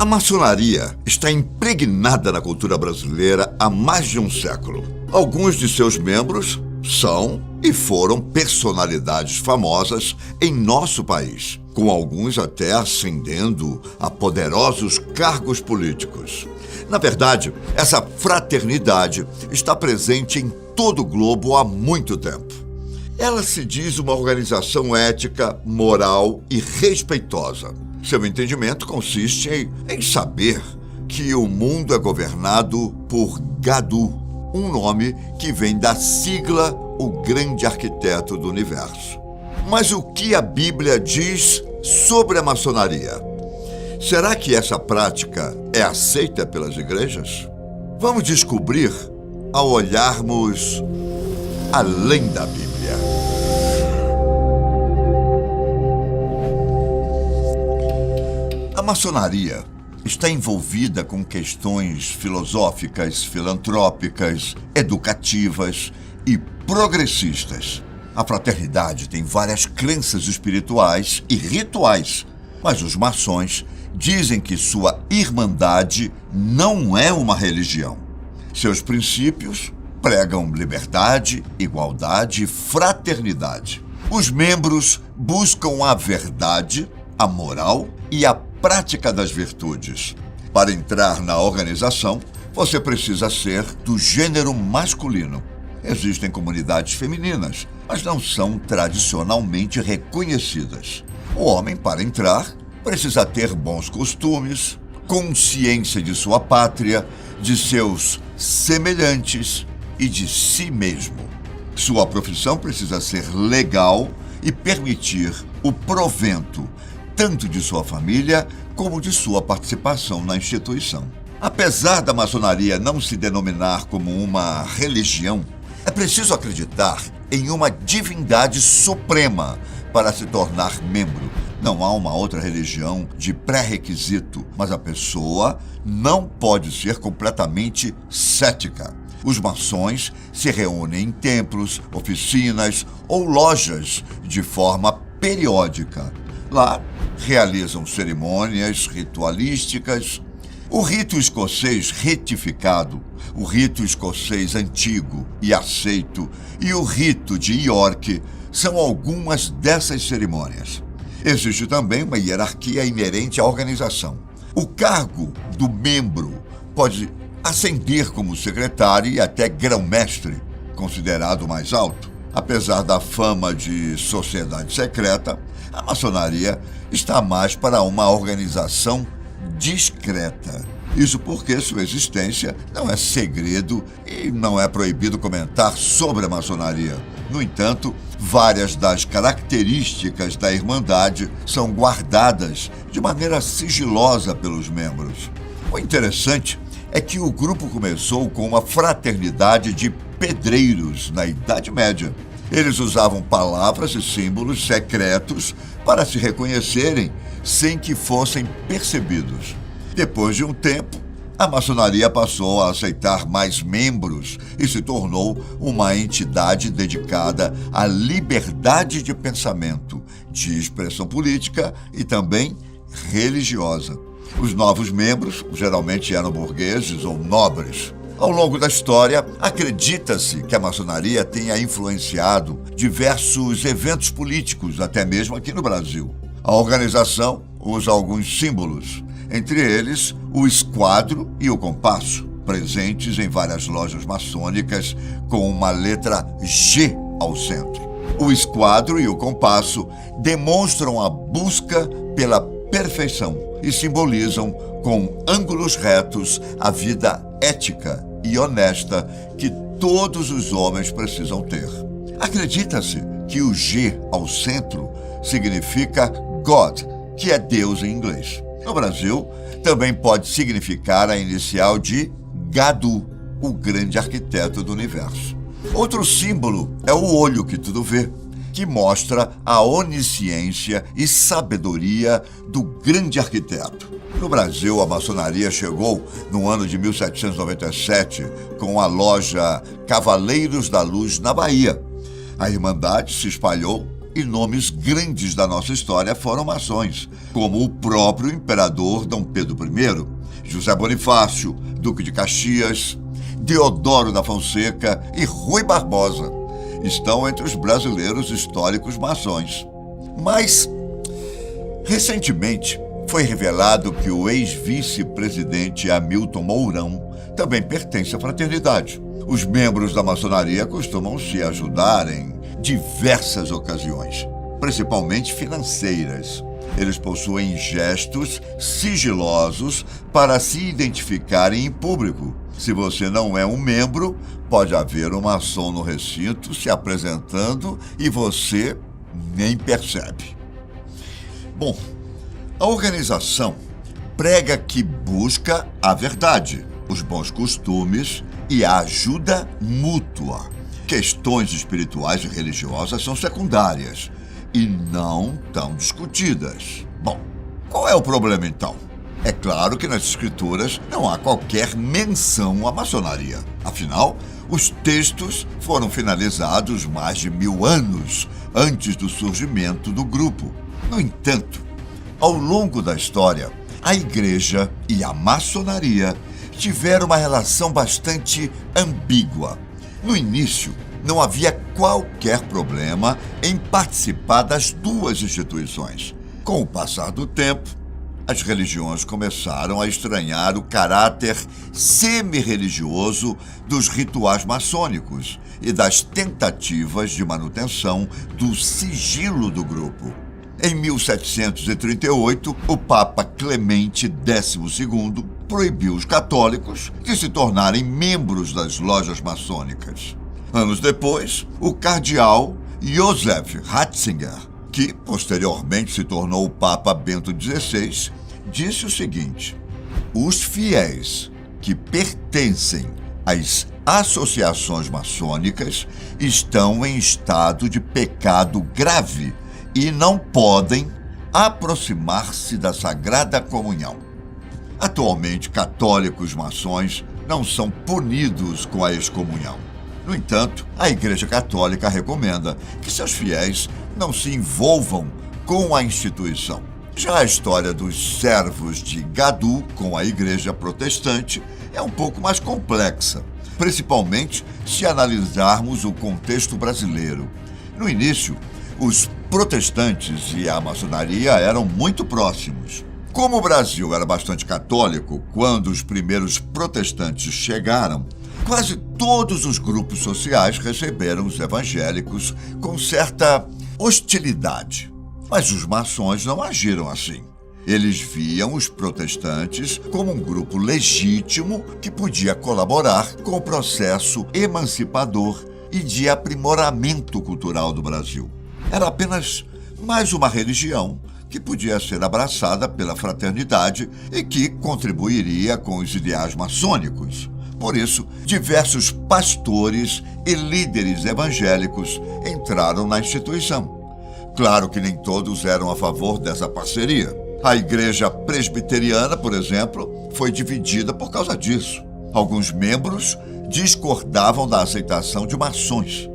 A maçonaria está impregnada na cultura brasileira há mais de um século. Alguns de seus membros são e foram personalidades famosas em nosso país, com alguns até ascendendo a poderosos cargos políticos. Na verdade, essa fraternidade está presente em todo o globo há muito tempo. Ela se diz uma organização ética, moral e respeitosa. Seu entendimento consiste em saber que o mundo é governado por Gadu, um nome que vem da sigla o grande arquiteto do universo. Mas o que a Bíblia diz sobre a maçonaria? Será que essa prática é aceita pelas igrejas? Vamos descobrir ao olharmos além da Bíblia. A maçonaria está envolvida com questões filosóficas, filantrópicas, educativas e progressistas. A fraternidade tem várias crenças espirituais e rituais, mas os maçons dizem que sua irmandade não é uma religião. Seus princípios pregam liberdade, igualdade e fraternidade. Os membros buscam a verdade, a moral e a prática das virtudes. Para entrar na organização, você precisa ser do gênero masculino. Existem comunidades femininas, mas não são tradicionalmente reconhecidas. O homem, para entrar, precisa ter bons costumes, consciência de sua pátria, de seus semelhantes e de si mesmo. Sua profissão precisa ser legal e permitir o provento tanto de sua família como de sua participação na instituição. Apesar da maçonaria não se denominar como uma religião, é preciso acreditar em uma divindade suprema para se tornar membro. Não há uma outra religião de pré-requisito, mas a pessoa não pode ser completamente cética. Os maçons se reúnem em templos, oficinas ou lojas de forma periódica. Lá, realizam cerimônias ritualísticas. O rito escocês retificado, o rito escocês antigo e aceito e o rito de York são algumas dessas cerimônias. Existe também uma hierarquia inerente à organização. O cargo do membro pode ascender como secretário e até grão-mestre, considerado o mais alto. Apesar da fama de sociedade secreta, a maçonaria está mais para uma organização discreta. Isso porque sua existência não é segredo e não é proibido comentar sobre a maçonaria. No entanto, várias das características da Irmandade são guardadas de maneira sigilosa pelos membros. O interessante é que o grupo começou com uma fraternidade de pedreiros na Idade Média. Eles usavam palavras e símbolos secretos para se reconhecerem sem que fossem percebidos. Depois de um tempo, a maçonaria passou a aceitar mais membros e se tornou uma entidade dedicada à liberdade de pensamento, de expressão política e também religiosa. Os novos membros geralmente eram burgueses ou nobres. Ao longo da história, acredita-se que a maçonaria tenha influenciado diversos eventos políticos, até mesmo aqui no Brasil. A organização usa alguns símbolos, entre eles o esquadro e o compasso, presentes em várias lojas maçônicas com uma letra G ao centro. O esquadro e o compasso demonstram a busca pela perfeição e simbolizam com ângulos retos a vida ética e honesta que todos os homens precisam ter. Acredita-se que o G ao centro significa God, que é Deus em inglês. No Brasil, também pode significar a inicial de Gadu, o grande arquiteto do universo. Outro símbolo é o olho que tudo vê, que mostra a onisciência e sabedoria do grande arquiteto. No Brasil, a maçonaria chegou no ano de 1797 com a loja Cavaleiros da Luz na Bahia. A Irmandade se espalhou e nomes grandes da nossa história foram maçons, como o próprio imperador Dom Pedro I, José Bonifácio, Duque de Caxias, Deodoro da Fonseca e Rui Barbosa. Estão entre os brasileiros históricos maçons. Mas, recentemente, foi revelado que o ex-vice-presidente Hamilton Mourão também pertence à fraternidade. Os membros da maçonaria costumam se ajudar em diversas ocasiões, principalmente financeiras. Eles possuem gestos sigilosos para se identificarem em público. Se você não é um membro, pode haver um maçom no recinto se apresentando e você nem percebe. Bom, a organização prega que busca a verdade, os bons costumes e a ajuda mútua. Questões espirituais e religiosas são secundárias e não tão discutidas. Bom, qual é o problema então? É claro que nas escrituras não há qualquer menção à maçonaria. Afinal, os textos foram finalizados mais de 1000 anos antes do surgimento do grupo. No entanto, ao longo da história, a igreja e a maçonaria tiveram uma relação bastante ambígua. No início, não havia qualquer problema em participar das duas instituições. Com o passar do tempo, as religiões começaram a estranhar o caráter semi-religioso dos rituais maçônicos e das tentativas de manutenção do sigilo do grupo. Em 1738, o Papa Clemente XII proibiu os católicos de se tornarem membros das lojas maçônicas. Anos depois, o cardeal Joseph Ratzinger, que posteriormente se tornou o Papa Bento XVI, disse o seguinte: os fiéis que pertencem às associações maçônicas estão em estado de pecado grave e não podem aproximar-se da Sagrada Comunhão. Atualmente, católicos maçons não são punidos com a excomunhão. No entanto, a Igreja Católica recomenda que seus fiéis não se envolvam com a instituição. Já a história dos servos de Gadu com a Igreja Protestante é um pouco mais complexa, principalmente se analisarmos o contexto brasileiro. No início, os protestantes e a maçonaria eram muito próximos. Como o Brasil era bastante católico quando os primeiros protestantes chegaram, quase todos os grupos sociais receberam os evangélicos com certa hostilidade. Mas os maçons não agiram assim. Eles viam os protestantes como um grupo legítimo que podia colaborar com o processo emancipador e de aprimoramento cultural do Brasil. Era apenas mais uma religião que podia ser abraçada pela fraternidade e que contribuiria com os ideais maçônicos. Por isso, diversos pastores e líderes evangélicos entraram na instituição. Claro que nem todos eram a favor dessa parceria. A igreja presbiteriana, por exemplo, foi dividida por causa disso. Alguns membros discordavam da aceitação de maçons.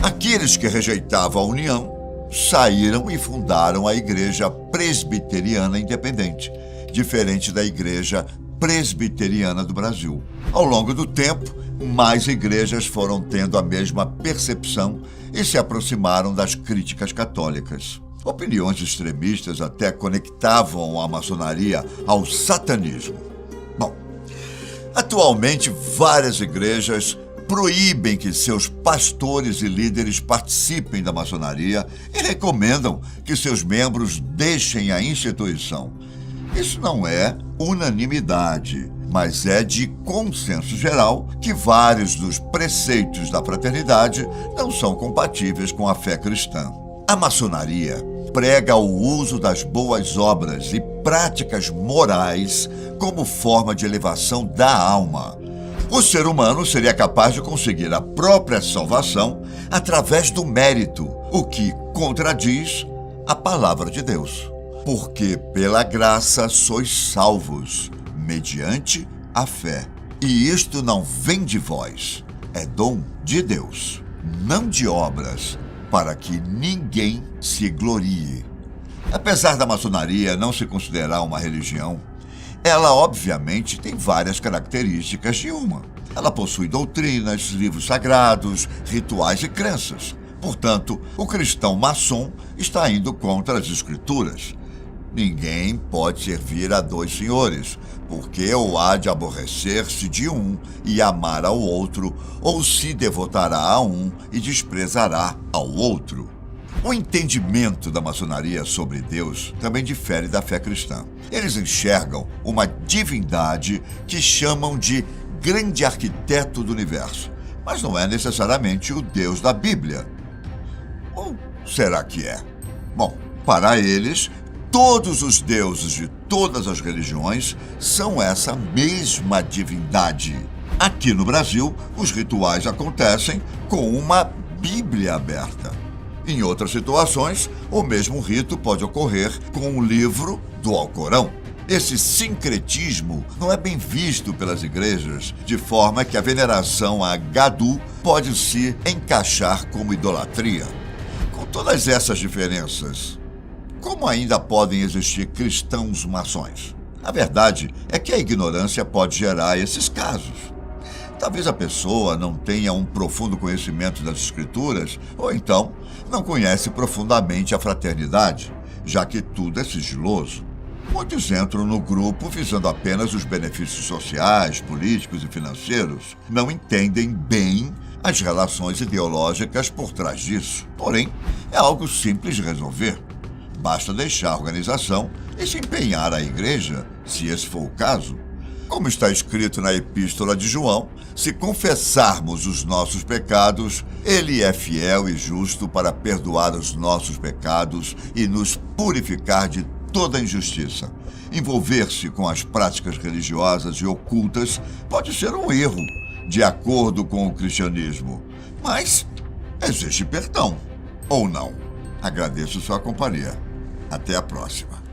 Aqueles que rejeitavam a união saíram e fundaram a Igreja Presbiteriana Independente, diferente da Igreja Presbiteriana do Brasil. Ao longo do tempo, mais igrejas foram tendo a mesma percepção e se aproximaram das críticas católicas. Opiniões extremistas até conectavam a maçonaria ao satanismo. Bom, atualmente várias igrejas proíbem que seus pastores e líderes participem da maçonaria e recomendam que seus membros deixem a instituição. Isso não é unanimidade, mas é de consenso geral que vários dos preceitos da fraternidade não são compatíveis com a fé cristã. A maçonaria prega o uso das boas obras e práticas morais como forma de elevação da alma. O ser humano seria capaz de conseguir a própria salvação através do mérito, o que contradiz a palavra de Deus. Porque pela graça sois salvos, mediante a fé. E isto não vem de vós, é dom de Deus, não de obras, para que ninguém se se glorie. Apesar da maçonaria não se considerar uma religião, ela obviamente tem várias características de uma. Ela possui doutrinas, livros sagrados, rituais e crenças. Portanto, o cristão maçom está indo contra as escrituras. Ninguém pode servir a dois senhores, porque ou há de aborrecer-se de um e amar ao outro, ou se devotará a um e desprezará ao outro. O entendimento da maçonaria sobre Deus também difere da fé cristã. Eles enxergam uma divindade que chamam de grande arquiteto do universo, mas não é necessariamente o Deus da Bíblia. Ou será que é? Bom, para eles, todos os deuses de todas as religiões são essa mesma divindade. Aqui no Brasil, os rituais acontecem com uma Bíblia aberta. Em outras situações, o mesmo rito pode ocorrer com um livro do Alcorão. Esse sincretismo não é bem visto pelas igrejas, de forma que a veneração a Gadu pode se encaixar como idolatria. Com todas essas diferenças, como ainda podem existir cristãos maçons? A verdade é que a ignorância pode gerar esses casos. Talvez a pessoa não tenha um profundo conhecimento das Escrituras, ou então não conhece profundamente a fraternidade, já que tudo é sigiloso. Muitos entram no grupo visando apenas os benefícios sociais, políticos e financeiros. Não entendem bem as relações ideológicas por trás disso. Porém, é algo simples de resolver. Basta deixar a organização e se empenhar à igreja, se esse for o caso. Como está escrito na Epístola de João, se confessarmos os nossos pecados, Ele é fiel e justo para perdoar os nossos pecados e nos purificar de toda injustiça. Envolver-se com as práticas religiosas e ocultas pode ser um erro, de acordo com o cristianismo. Mas existe perdão, ou não? Agradeço sua companhia. Até a próxima.